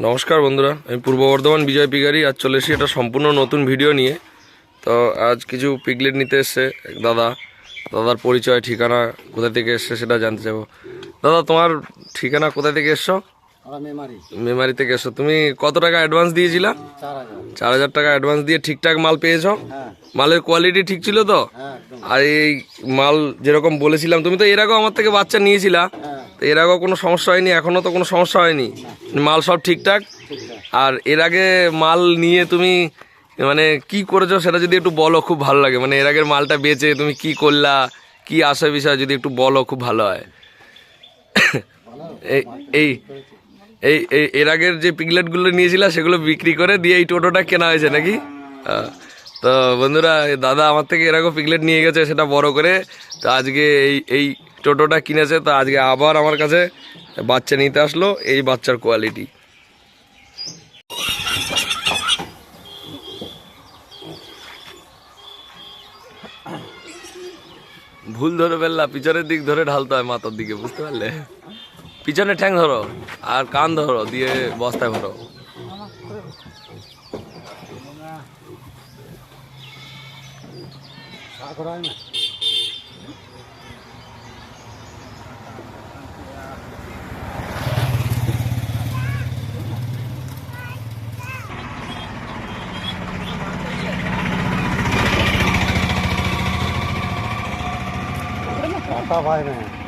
নমস্কার বন্ধুরা, আমি পূর্ব বর্ধমান বিজয় পিগারি। আজ চলে এসেছি একটা সম্পূর্ণ নতুন ভিডিও নিয়ে। তো আজ কিছু পিগলেট নিতে এসছে দাদার পরিচয়, ঠিকানা, কোথা থেকে এসছে সেটা জানতে চাবো। দাদা, তোমার ঠিকানা, কোথা থেকে এসছো? মেমারি থেকে এসছো। তুমি কত টাকা অ্যাডভান্স দিয়েছিলা? 4,000 টাকা অ্যাডভান্স দিয়ে ঠিকঠাক মাল পেয়েছো? মালের কোয়ালিটি ঠিক ছিল তো? আর এই মাল যেরকম বলেছিলাম, তুমি তো এর আগেও আমার থেকে বাচ্চা নিয়েছিলা, তো এর আগেও কোনো সমস্যা হয়নি? এখনও তো কোনো সমস্যা হয়নি? মাল সব ঠিকঠাক? আর এর আগে মাল নিয়ে তুমি মানে কি করেছো সেটা যদি একটু বলো, খুব ভালো লাগে। মানে এর আগের মালটা বেচে তুমি কি করলা, কি আসে বিষয় যদি একটু বলো, খুব ভালো হয়। এই এই এই এর আগের যে পিগলেটগুলো নিয়েছিলা সেগুলো বিক্রি করে দিয়ে এই টোটোটা কেনা হয়েছে নাকি? তো বন্ধুরা, দাদা আমার থেকে এরকম পিগলেট নিয়ে গেছে, সেটা বড় করে। তো আজকে এই টোটোটা কিনেছে। তো আজকে আবার আমার কাছে বাচ্চা নিতে আসলো। এই বাচ্চার কোয়ালিটি ভুল ধরে ফেললা, পিছনের দিক ধরে ঢালতে হয় মাথার দিকে, বুঝতে পারলে? পিছনে ঠ্যাং ধরো আর কান ধরো, দিয়ে বস্তায় ভরো। भाई